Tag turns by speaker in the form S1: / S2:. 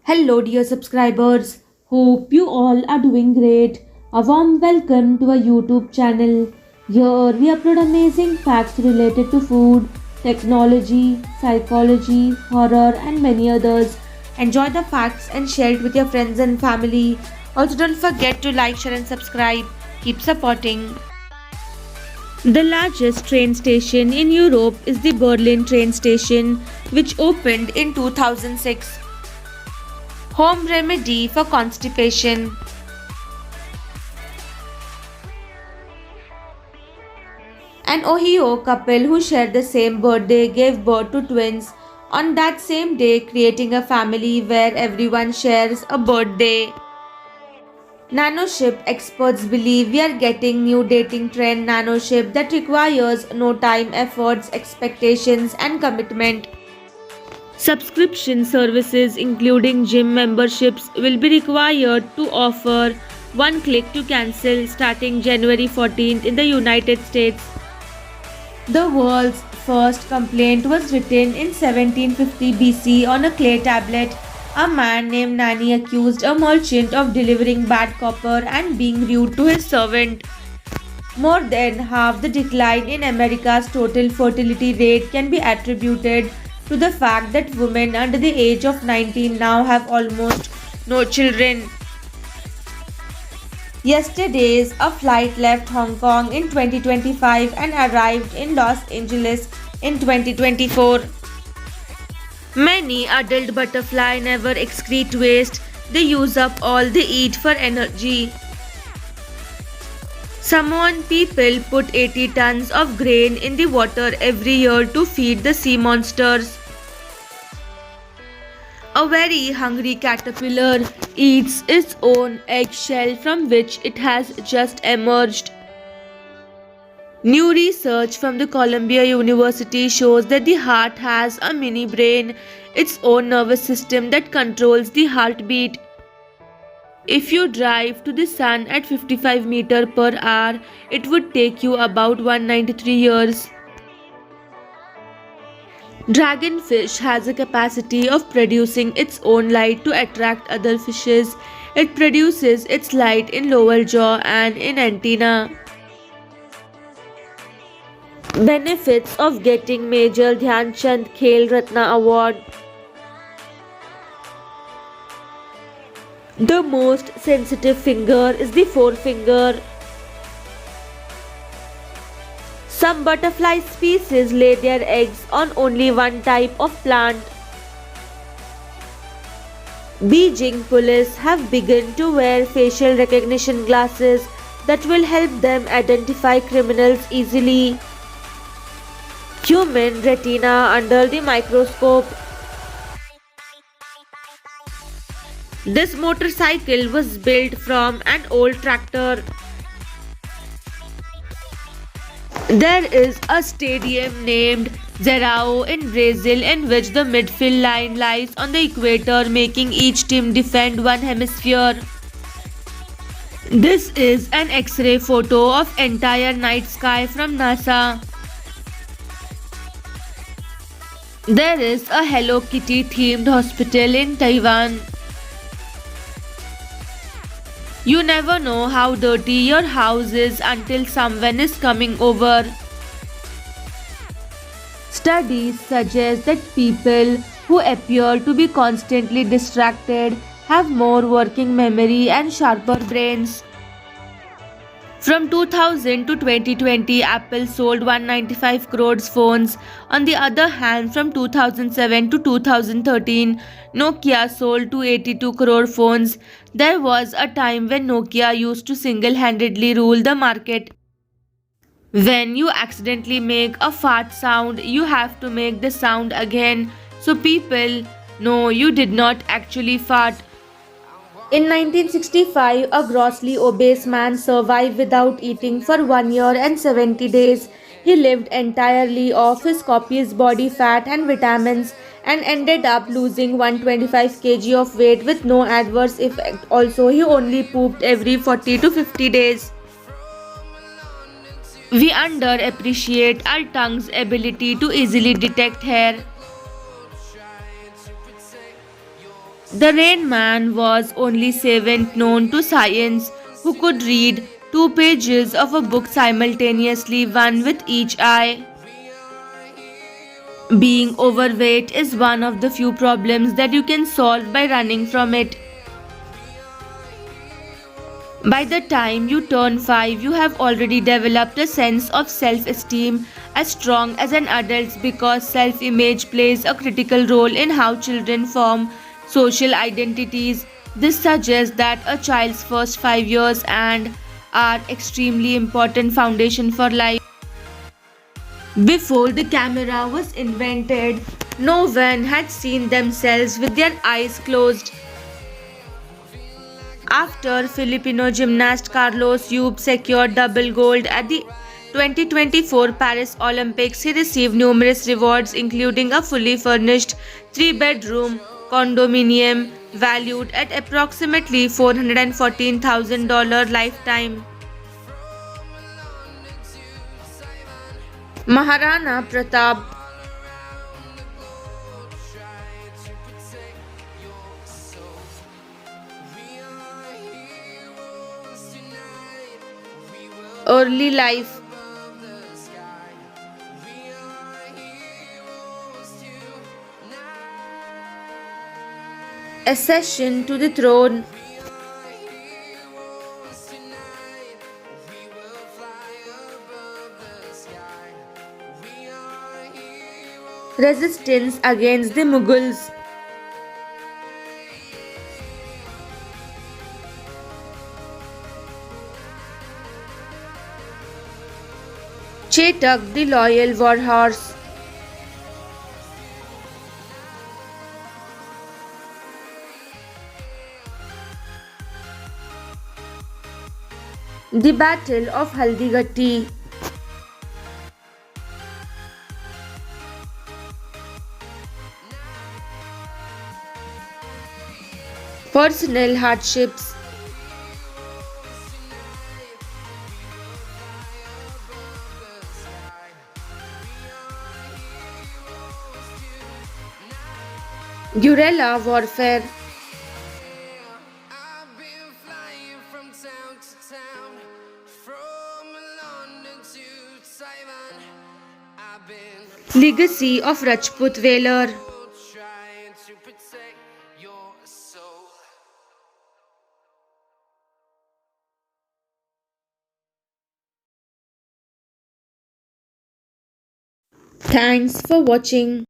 S1: Hello, dear subscribers. Hope you all are doing great. A warm welcome to our YouTube channel. Here we upload amazing facts related to food, technology, psychology, horror, and many others. Enjoy the facts and share it with your friends and family. Also, don't forget to like, share, and subscribe. Keep supporting. The largest train station in Europe is the Berlin train station, which opened in 2006. Home remedy for constipation. An Ohio couple who shared the same birthday gave birth to twins on that same day, creating a family where everyone shares a birthday. Nanoship experts believe we are getting new dating trend nanoship that requires no time, efforts, expectations and commitment. Subscription services including gym memberships will be required to offer one click to cancel starting January 14th in the United States. The world's first complaint was written in 1750 BC on a clay tablet. A man named Nani accused a merchant of delivering bad copper and being rude to his servant. More than half the decline in America's total fertility rate can be attributed to the fact that women under the age of 19 now have almost no children. Yesterday's a flight left Hong Kong in 2025 and arrived in Los Angeles in 2024. Many adult butterfly never excrete waste, they use up all they eat for energy. Samoan people put 80 tons of grain in the water every year to feed the sea monsters. A very hungry caterpillar eats its own eggshell from which it has just emerged. New research from the Columbia University shows that the heart has a mini brain, its own nervous system that controls the heartbeat. If you drive to the sun at 55 meters per hour, it would take you about 193 years. Dragonfish has a capacity of producing its own light to attract other fishes. It produces its light in lower jaw and in antenna. Benefits of getting Major Dhyan Chand Khel Ratna Award. The most sensitive finger is the forefinger. Some butterfly species lay their eggs on only one type of plant. Beijing police have begun to wear facial recognition glasses that will help them identify criminals easily. Human retina under the microscope. This motorcycle was built from an old tractor. There is a stadium named Zerao in Brazil in which the midfield line lies on the equator, making each team defend one hemisphere. This is an X-ray photo of entire night sky from NASA. There is a Hello Kitty themed hospital in Taiwan. You never know how dirty your house is until someone is coming over. Studies suggest that people who appear to be constantly distracted have more working memory and sharper brains. From 2000 to 2020, Apple sold 195 crores phones. On the other hand, from 2007 to 2013, Nokia sold 282 crore phones. There was a time when Nokia used to single-handedly rule the market. When you accidentally make a fart sound, you have to make the sound again, so people know you did not actually fart. In 1965, a grossly obese man survived without eating for 1 year and 70 days. He lived entirely off his copious body fat and vitamins and ended up losing 125 kg of weight with no adverse effect. Also, he only pooped every 40 to 50 days. We underappreciate our tongue's ability to easily detect hair. The Rain Man was only seventh known to science who could read 2 pages of a book simultaneously, one with each eye. Being overweight is one of the few problems that you can solve by running from it. By the time you turn 5, you have already developed a sense of self esteem as strong as an adult's because self image plays a critical role in how children form social identities. This suggests that a child's first 5 years and are extremely important foundation for life. Before the camera was invented, no one had seen themselves with their eyes closed. After Filipino gymnast Carlos Yup secured double gold at the 2024 Paris Olympics, he received numerous rewards, including a fully furnished 3 bedroom condominium valued at approximately $414,000 lifetime. Maharana Pratap. Early life. Accession to the throne. Resistance against the Mughals. Chetak the loyal war horse. The Battle of Haldigatti. Personal hardships. Guerrilla warfare. Legacy of Rajput Valor. Thanks for watching.